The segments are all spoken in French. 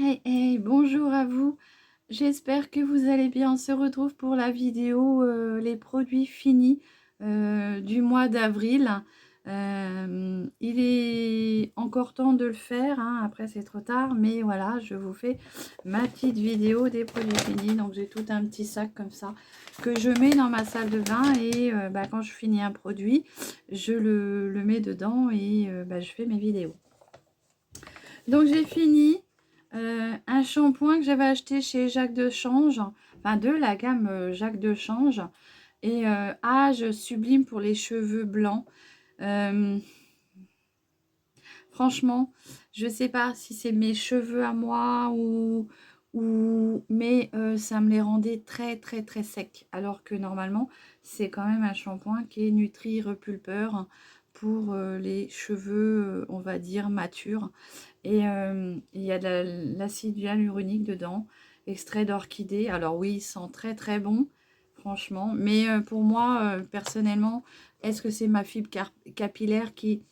Hey, hey, bonjour à vous. J'espère que vous allez bien. On se retrouve pour la vidéo les produits finis du mois d'avril. Il est encore temps de le faire, hein. Après c'est trop tard, mais voilà, je vous fais ma petite vidéo des produits finis. Donc j'ai tout un petit sac comme ça que je mets dans ma salle de bain et quand je finis un produit, je le mets dedans et je fais mes vidéos. Donc j'ai fini un shampoing que j'avais acheté chez Jacques de Change, enfin de la gamme Jacques de Change, et âge sublime pour les cheveux blancs. Euh, Franchement, je sais pas si c'est mes cheveux à moi mais ça me les rendait très très très secs. Alors que normalement, c'est quand même un shampoing qui est nutri-repulpeur pour les cheveux, on va dire, matures. Et il y a de l'acide hyaluronique dedans, extrait d'orchidée. Alors oui, il sent très très bon, franchement. Mais pour moi, personnellement, est-ce que c'est ma fibre capillaire qui...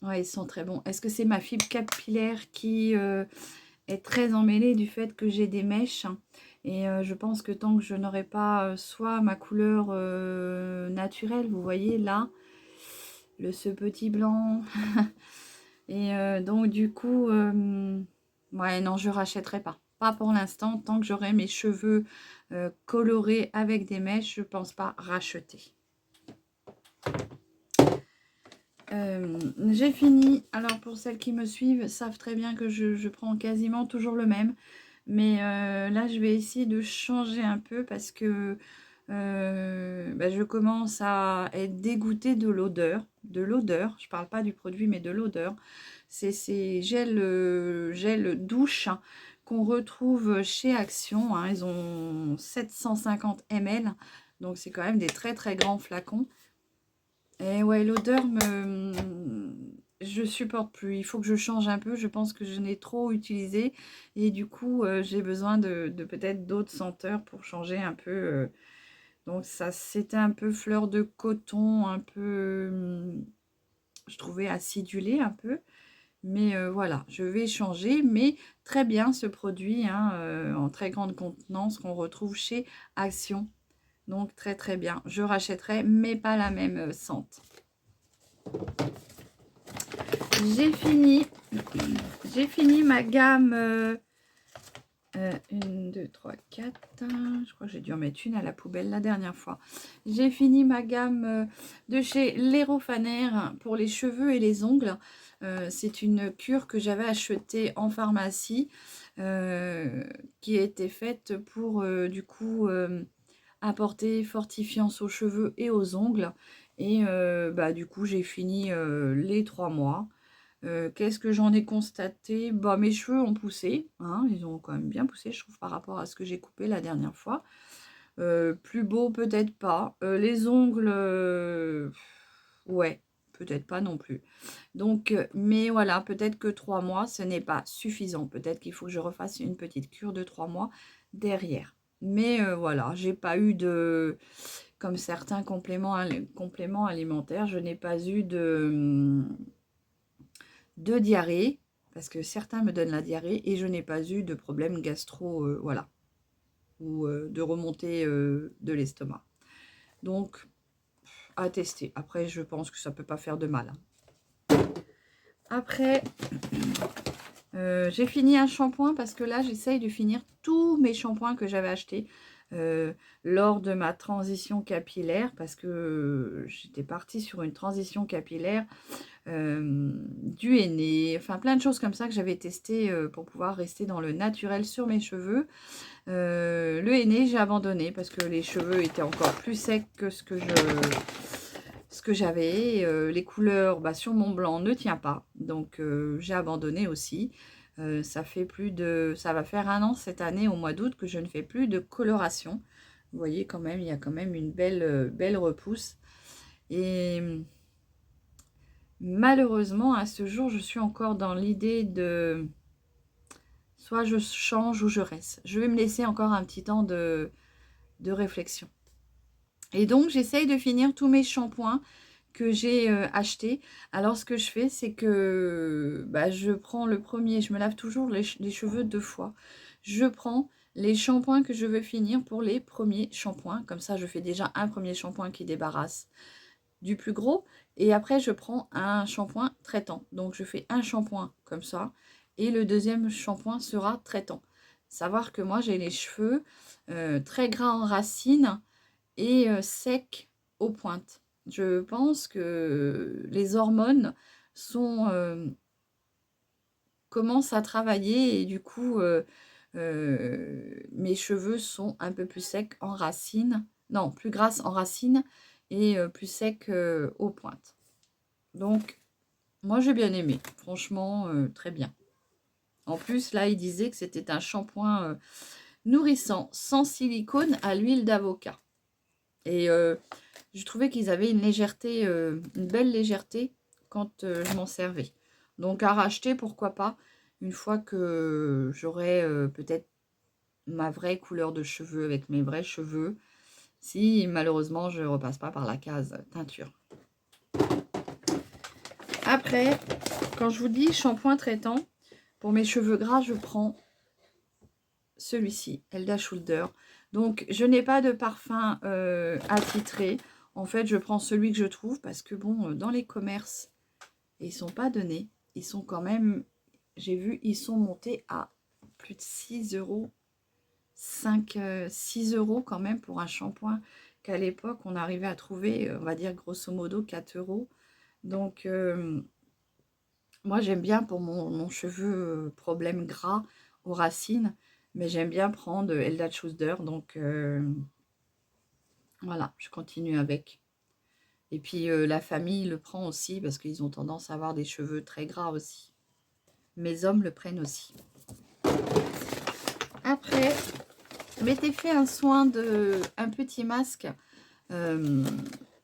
Ouais, ils sont très bons. Est-ce que c'est ma fibre capillaire qui est très emmêlée du fait que j'ai des mèches? Et je pense que tant que je n'aurai pas soit ma couleur naturelle, vous voyez là, ce petit blanc. Et donc du coup, ouais, non, je rachèterai pas. Pas pour l'instant, tant que j'aurai mes cheveux colorés avec des mèches, je pense pas racheter. J'ai fini. Alors pour celles qui me suivent, savent très bien que je prends quasiment toujours le même. Mais là, je vais essayer de changer un peu parce que je commence à être dégoûtée de l'odeur. De l'odeur, je parle pas du produit, mais de l'odeur. C'est ces gel douche qu'on retrouve chez Action, hein. Ils ont 750 ml. Donc c'est quand même des très très grands flacons. Et ouais, l'odeur me... Je supporte plus. Il faut que je change un peu. Je pense que je n'ai trop utilisé. Et du coup, j'ai besoin de peut-être d'autres senteurs pour changer un peu. Donc ça, c'était un peu fleur de coton, un peu... je trouvais acidulé un peu. Mais voilà, je vais changer. Mais très bien ce produit, hein, en très grande contenance qu'on retrouve chez Action. Donc très très bien. Je rachèterai, mais pas la même sente. J'ai fini ma gamme 1, 2, 3, 4. Je crois que j'ai dû en mettre une à la poubelle la dernière fois. J'ai fini ma gamme de chez Leroy Faner pour les cheveux et les ongles. C'est une cure que j'avais achetée en pharmacie qui a été faite pour du coup apporter fortifiance aux cheveux et aux ongles. Et du coup, j'ai fini les 3 mois. Qu'est-ce que j'en ai constaté? Bah, mes cheveux ont poussé, hein, ils ont quand même bien poussé, je trouve, par rapport à ce que j'ai coupé la dernière fois. Plus beau, peut-être pas. Les ongles, ouais, peut-être pas non plus. Donc, mais voilà, peut-être que 3 mois, ce n'est pas suffisant. Peut-être qu'il faut que je refasse une petite cure de 3 mois derrière. Mais voilà, j'ai pas eu de... Comme certains compléments alimentaires, je n'ai pas eu de diarrhée, parce que certains me donnent la diarrhée, et je n'ai pas eu de problème gastro, voilà, ou de remontée de l'estomac. Donc, à tester. Après, je pense que ça peut pas faire de mal. Après, j'ai fini un shampoing, parce que là, j'essaye de finir tous mes shampoings que j'avais achetés lors de ma transition capillaire, parce que j'étais partie sur une transition capillaire, du henné, enfin plein de choses comme ça que j'avais testé pour pouvoir rester dans le naturel sur mes cheveux. Le henné, j'ai abandonné parce que les cheveux étaient encore plus secs que ce que j'avais. Les couleurs sur mon blanc ne tient pas, donc j'ai abandonné aussi. Ça va faire 1 an cette année au mois d'août que je ne fais plus de coloration. Vous voyez quand même, il y a quand même une belle repousse. Et malheureusement, à ce jour, je suis encore dans l'idée de soit je change ou je reste. Je vais me laisser encore un petit temps de réflexion. Et donc, j'essaye de finir tous mes shampoings que j'ai acheté. Alors ce que je fais, c'est que bah, je prends le premier, je me lave toujours les cheveux 2 fois. Je prends les shampoings que je veux finir pour les premiers shampoings. Comme ça, je fais déjà un premier shampoing qui débarrasse du plus gros. Et après, je prends un shampoing traitant. Donc, je fais un shampoing comme ça. Et le deuxième shampoing sera traitant. Savoir que moi, j'ai les cheveux très gras en racines et secs aux pointes. Je pense que les hormones sont, commencent à travailler et du coup, mes cheveux sont un peu plus secs en racines. Non, plus grasses en racines et plus secs aux pointes. Donc, moi, j'ai bien aimé. Franchement, très bien. En plus, là, il disait que c'était un shampoing nourrissant, sans silicone, à l'huile d'avocat. Et je trouvais qu'ils avaient une légèreté, une belle légèreté quand je m'en servais. Donc à racheter, pourquoi pas, une fois que j'aurai peut-être ma vraie couleur de cheveux avec mes vrais cheveux, si malheureusement je ne repasse pas par la case teinture. Après, quand je vous dis shampoing traitant, pour mes cheveux gras, je prends celui-ci, Elda Shoulder. Donc, je n'ai pas de parfum attitré. En fait, je prends celui que je trouve parce que, bon, dans les commerces, ils sont pas donnés. Ils sont quand même, j'ai vu, ils sont montés à plus de 6 euros. 6 euros quand même pour un shampoing qu'à l'époque, on arrivait à trouver, on va dire, grosso modo, 4 euros. Donc, moi, j'aime bien pour mon cheveu problème gras aux racines, mais j'aime bien prendre Elda Schuster. Donc, voilà, je continue avec. Et puis, la famille le prend aussi parce qu'ils ont tendance à avoir des cheveux très gras aussi. Mes hommes le prennent aussi. Après, je m'étais fait un soin de un petit masque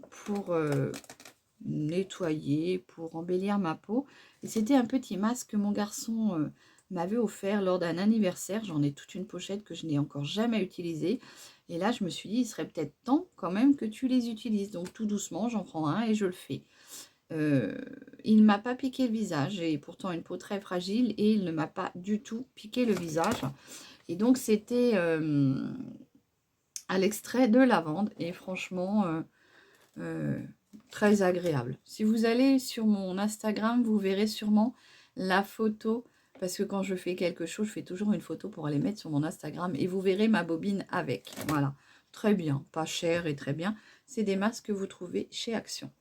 pour nettoyer, pour embellir ma peau. Et c'était un petit masque que mon garçon m'avait offert lors d'un anniversaire. J'en ai toute une pochette que je n'ai encore jamais utilisée. Et là, je me suis dit, il serait peut-être temps quand même que tu les utilises. Donc tout doucement, j'en prends un et je le fais. Il ne m'a pas piqué le visage. J'ai pourtant une peau très fragile et il ne m'a pas du tout piqué le visage. Et donc, c'était à l'extrait de lavande. Et franchement, très agréable. Si vous allez sur mon Instagram, vous verrez sûrement la photo. Parce que quand je fais quelque chose, je fais toujours une photo pour aller mettre sur mon Instagram. Et vous verrez ma bobine avec. Voilà. Très bien. Pas cher et très bien. C'est des masques que vous trouvez chez Action.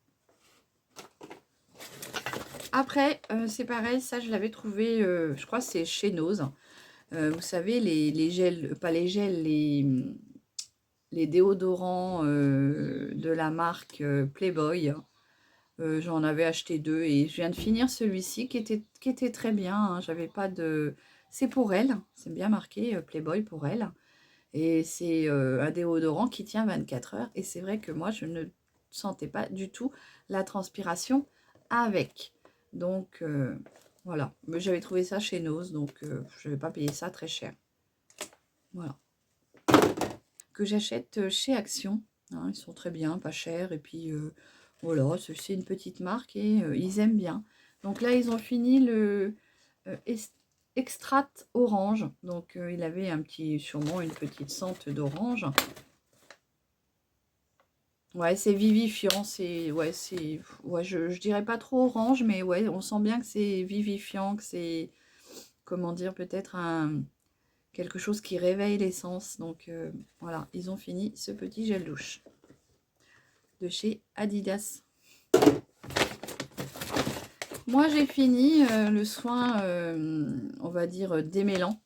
Après, c'est pareil. Ça, je l'avais trouvé, je crois que c'est chez Nose. Vous savez, les gels, pas les gels, les déodorants de la marque Playboy. J'en avais acheté 2 et je viens de finir celui-ci qui était très bien. Hein. J'avais pas de... C'est pour elle, c'est bien marqué Playboy pour elle. Et c'est un déodorant qui tient 24 heures. Et c'est vrai que moi, je ne sentais pas du tout la transpiration avec. Donc, voilà. Mais j'avais trouvé ça chez Nose, donc je ne vais pas payer ça très cher. Voilà. Que j'achète chez Action. Hein, ils sont très bien, pas chers. Et puis, voilà, c'est une petite marque et ils aiment bien. Donc là, ils ont fini le extract orange. Donc, il avait sûrement une petite sente d'orange. Ouais, c'est vivifiant. Ouais, je dirais pas trop orange, mais ouais, on sent bien que c'est vivifiant, que c'est, comment dire, peut-être quelque chose qui réveille l'essence. Donc, voilà, ils ont fini ce petit gel douche de chez Adidas. Moi, j'ai fini le soin, on va dire, démêlant.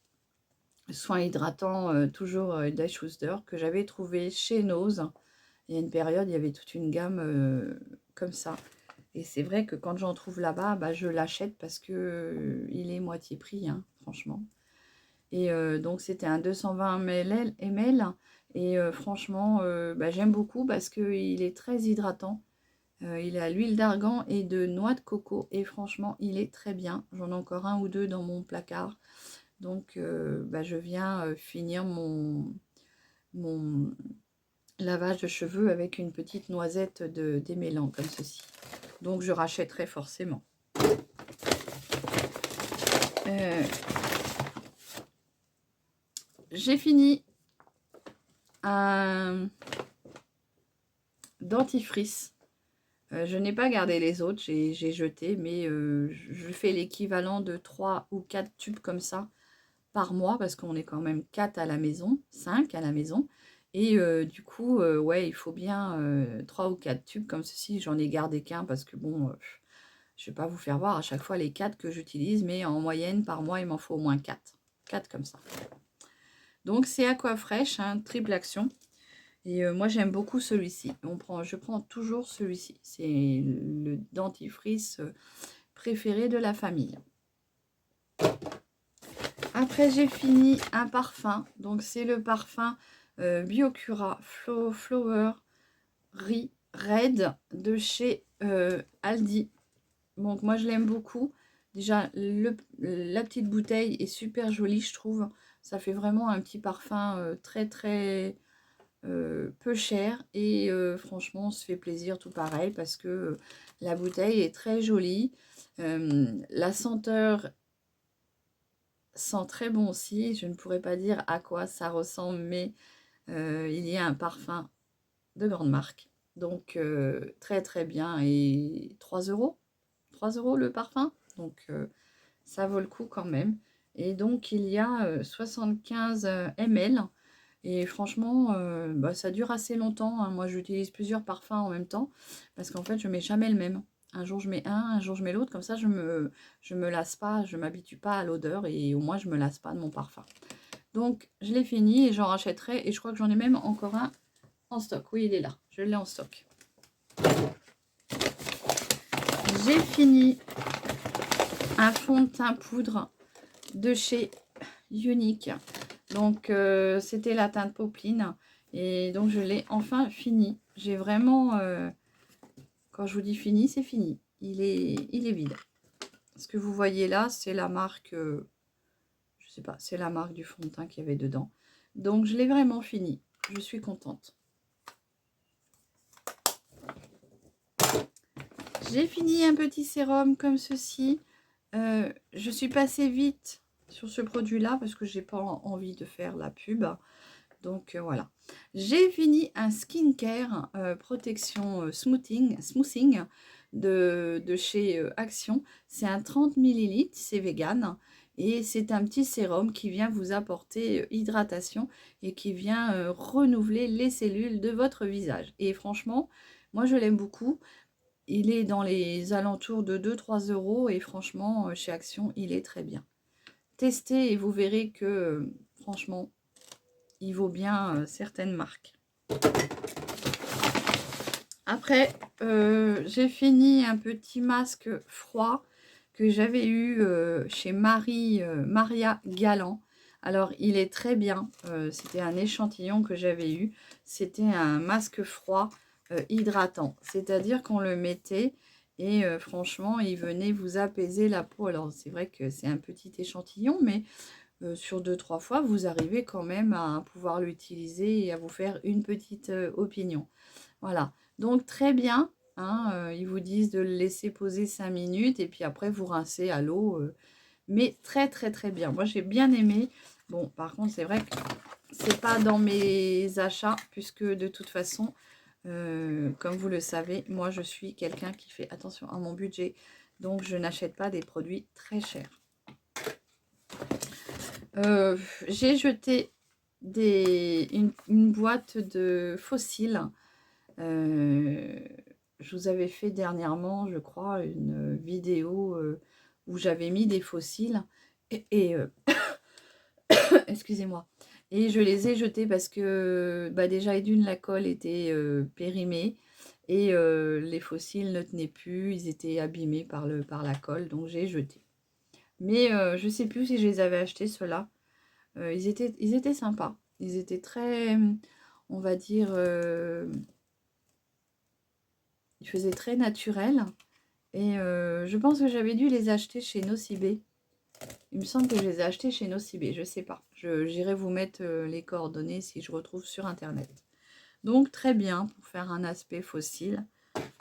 Le soin hydratant, toujours Elda Schuster, que j'avais trouvé chez Nose. Il y a une période, il y avait toute une gamme comme ça. Et c'est vrai que quand j'en trouve là-bas, bah, je l'achète parce que il est moitié prix, hein, franchement. Et donc, c'était un 220 ml. Et franchement, bah, j'aime beaucoup parce qu'il est très hydratant. Il a l'huile d'argan et de noix de coco. Et franchement, il est très bien. J'en ai encore un ou deux dans mon placard. Donc, bah, je viens finir lavage de cheveux avec une petite noisette démêlant comme ceci. Donc je rachèterai forcément. J'ai fini un dentifrice. Je n'ai pas gardé les autres, j'ai jeté, mais je fais l'équivalent de 3 ou 4 tubes comme ça par mois, parce qu'on est quand même 4 à la maison, 5 à la maison. Et du coup, ouais, il faut bien 3 ou 4 tubes comme ceci. J'en ai gardé qu'un parce que bon, je ne vais pas vous faire voir à chaque fois les 4 que j'utilise, mais en moyenne, par mois, il m'en faut au moins 4. 4 comme ça. Donc, c'est Aquafresh, hein, triple action. Et moi, j'aime beaucoup celui-ci. Je prends toujours celui-ci. C'est le dentifrice préféré de la famille. Après, j'ai fini un parfum. Donc, c'est le parfum Biocura Flower Red de chez Aldi. Donc, moi, je l'aime beaucoup. Déjà, la petite bouteille est super jolie, je trouve. Ça fait vraiment un petit parfum très, très peu cher. Et franchement, on se fait plaisir tout pareil parce que la bouteille est très jolie. La senteur sent très bon aussi. Je ne pourrais pas dire à quoi ça ressemble, mais il y a un parfum de grande marque. Donc, très très bien. Et 3 €. 3 € le parfum. Donc, ça vaut le coup quand même. Et donc, il y a 75 ml. Et franchement, bah, ça dure assez longtemps. Hein. Moi, j'utilise plusieurs parfums en même temps. Parce qu'en fait, je mets jamais le même. Un jour, je mets un jour, je mets l'autre. Comme ça, je me lasse pas, je m'habitue pas à l'odeur. Et au moins, je me lasse pas de mon parfum. Donc, je l'ai fini et j'en rachèterai. Et je crois que j'en ai même encore un en stock. Oui, il est là. Je l'ai en stock. J'ai fini un fond de teint poudre de chez Unique. Donc, c'était la teinte Popeline. Et donc, je l'ai enfin fini. J'ai vraiment... quand je vous dis fini, c'est fini. Il est vide. Ce que vous voyez là, c'est la marque... je sais pas, c'est la marque du fond de teint qu'il y avait dedans. Donc, je l'ai vraiment fini. Je suis contente. J'ai fini un petit sérum comme ceci. Je suis passée vite sur ce produit-là parce que j'ai pas envie de faire la pub. Donc voilà. J'ai fini un skincare protection smoothing de chez Action. C'est un 30 ml, c'est vegan. Et c'est un petit sérum qui vient vous apporter hydratation et qui vient renouveler les cellules de votre visage. Et franchement, moi je l'aime beaucoup. Il est dans les alentours de 2-3 € et franchement, chez Action, il est très bien. Testez et vous verrez que, franchement, il vaut bien certaines marques. Après, j'ai fini un petit masque froid que j'avais eu chez Maria Galland. Alors, il est très bien. C'était un échantillon que j'avais eu. C'était un masque froid hydratant. C'est-à-dire qu'on le mettait et franchement, il venait vous apaiser la peau. Alors, c'est vrai que c'est un petit échantillon, mais sur 2-3 fois, vous arrivez quand même à pouvoir l'utiliser et à vous faire une petite opinion. Voilà. Donc, très bien. Hein, ils vous disent de le laisser poser 5 minutes et puis après, vous rincez à l'eau. Mais très, très, très bien. Moi, j'ai bien aimé. Bon, par contre, c'est vrai que c'est pas dans mes achats puisque de toute façon, comme vous le savez, moi, je suis quelqu'un qui fait attention à mon budget. Donc, je n'achète pas des produits très chers. J'ai jeté une boîte de fossiles. Je vous avais fait dernièrement, je crois, une vidéo où j'avais mis des fossiles. Et excusez-moi. Et je les ai jetés parce que bah déjà, et d'une, la colle était périmée. Et les fossiles ne tenaient plus. Ils étaient abîmés par la colle. Donc, j'ai jeté. Mais je ne sais plus si je les avais achetés, ceux-là. Ils étaient sympas. Ils étaient très, on va dire, ils faisaient très naturel. Et je pense que j'avais dû les acheter chez Nocibé. Il me semble que je les ai achetés chez Nocibé, je ne sais pas. J'irai vous mettre les coordonnées si je retrouve sur Internet. Donc très bien pour faire un aspect fossile.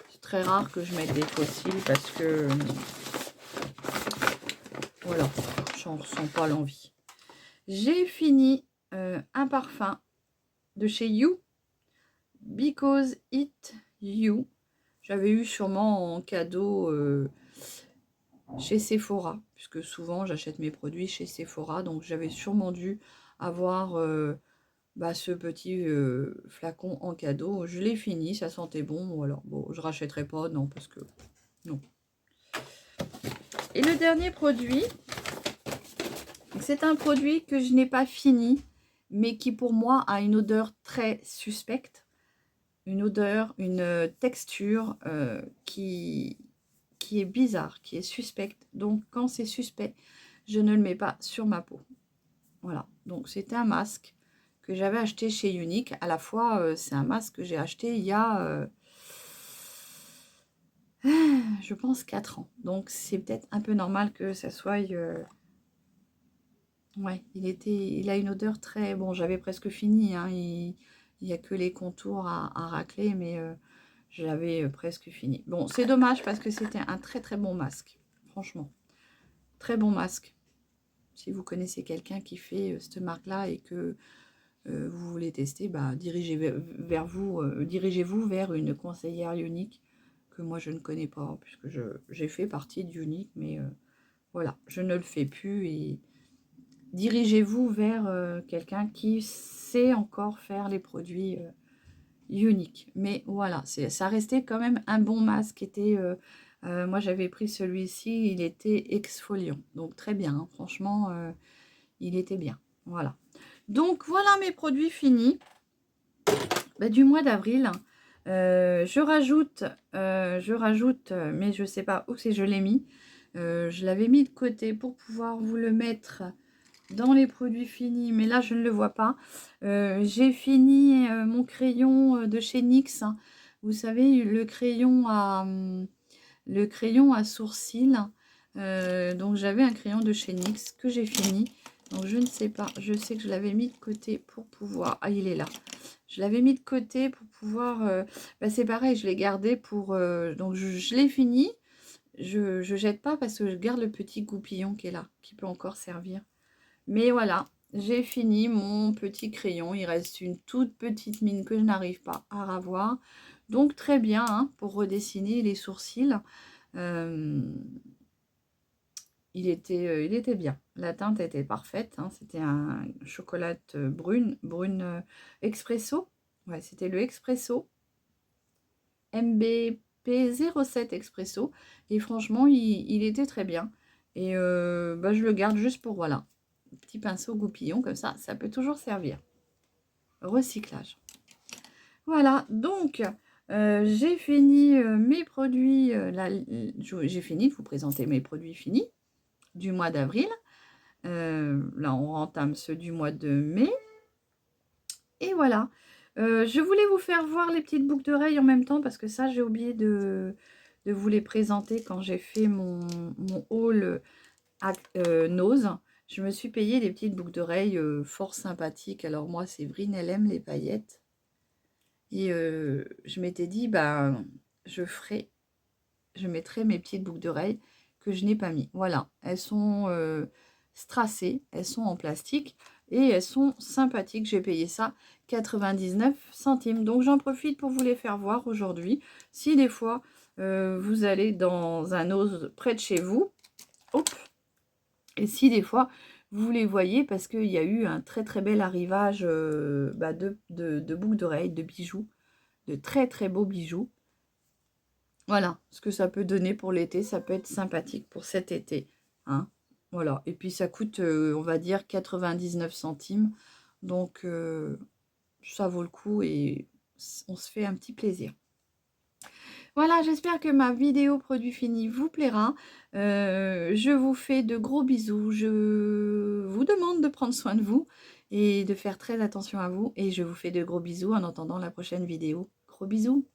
C'est très rare que je mette des fossiles parce que voilà, j'en ressens pas l'envie. J'ai fini un parfum de chez You, Because It You. J'avais eu sûrement en cadeau chez Sephora, puisque souvent j'achète mes produits chez Sephora, donc j'avais sûrement dû avoir ce petit flacon en cadeau. Je l'ai fini, ça sentait bon, voilà. Bon, je rachèterai pas, non, parce que non. Et le dernier produit, c'est un produit que je n'ai pas fini, mais qui pour moi a une odeur très suspecte. Une odeur, une texture qui est bizarre, qui est suspecte. Donc quand c'est suspect, je ne le mets pas sur ma peau. Voilà, donc c'était un masque que j'avais acheté chez Unique. À la fois, c'est un masque que j'ai acheté il y a, je pense, 4 ans. Donc c'est peut-être un peu normal que ça soit... ouais, il a une odeur très... Bon, j'avais presque fini, hein, il n'y a que les contours à racler, mais je l'avais presque fini. Bon, c'est dommage parce que c'était un très très bon masque, franchement. Très bon masque. Si vous connaissez quelqu'un qui fait cette marque-là et que vous voulez tester, dirigez-vous vers une conseillère Unique que moi je ne connais pas, puisque j'ai fait partie d'Unique, mais voilà, je ne le fais plus. Et dirigez-vous vers quelqu'un qui sait encore faire les produits Unique. Mais voilà, ça restait quand même un bon masque. Moi j'avais pris celui-ci, il était exfoliant, donc très bien, hein, franchement, il était bien. Voilà. Donc voilà mes produits finis du mois d'avril. Je rajoute, mais je ne sais pas où c'est, je l'ai mis. Je l'avais mis de côté pour pouvoir vous le mettre dans les produits finis, mais là je ne le vois pas. J'ai fini mon crayon de chez NYX. Vous savez, le crayon à sourcils. Donc j'avais un crayon de chez NYX que j'ai fini. Donc je ne sais pas, je sais que je l'avais mis de côté pour pouvoir... Ah, il est là. Je l'avais mis de côté pour pouvoir... c'est pareil, je l'ai gardé pour... donc je l'ai fini. Je jette pas parce que je garde le petit goupillon qui est là, qui peut encore servir. Mais voilà, j'ai fini mon petit crayon. Il reste une toute petite mine que je n'arrive pas à ravoir. Donc très bien, hein, pour redessiner les sourcils. Il était bien. La teinte était parfaite, hein. C'était un chocolat brune expresso. Ouais, c'était le expresso. MBP07 expresso. Et franchement, il était très bien. Et je le garde juste pour, voilà, petit pinceau goupillon comme ça peut toujours servir. Recyclage. Voilà, donc j'ai fini mes produits. J'ai fini de vous présenter mes produits finis du mois d'avril. Là, on entame ceux du mois de mai. Et voilà. Je voulais vous faire voir les petites boucles d'oreilles en même temps parce que ça, j'ai oublié de vous les présenter quand j'ai fait mon haul Nose. Je me suis payé des petites boucles d'oreilles fort sympathiques. Alors moi, Séverine, elle aime les paillettes. Et je m'étais dit, je mettrai mes petites boucles d'oreilles que je n'ai pas mis. Voilà, elles sont strassées, elles sont en plastique et elles sont sympathiques. J'ai payé ça 99 centimes. Donc j'en profite pour vous les faire voir aujourd'hui. Si des fois vous allez dans un Nose près de chez vous, hop, et si des fois vous les voyez parce qu'il y a eu un très très bel arrivage de boucles d'oreilles, de bijoux, de très très beaux bijoux. Voilà, ce que ça peut donner pour l'été, ça peut être sympathique pour cet été. Hein, voilà, et puis ça coûte, on va dire, 99 centimes. Donc, ça vaut le coup et on se fait un petit plaisir. Voilà, j'espère que ma vidéo produit fini vous plaira. Je vous fais de gros bisous. Je vous demande de prendre soin de vous et de faire très attention à vous. Et je vous fais de gros bisous en attendant la prochaine vidéo. Gros bisous.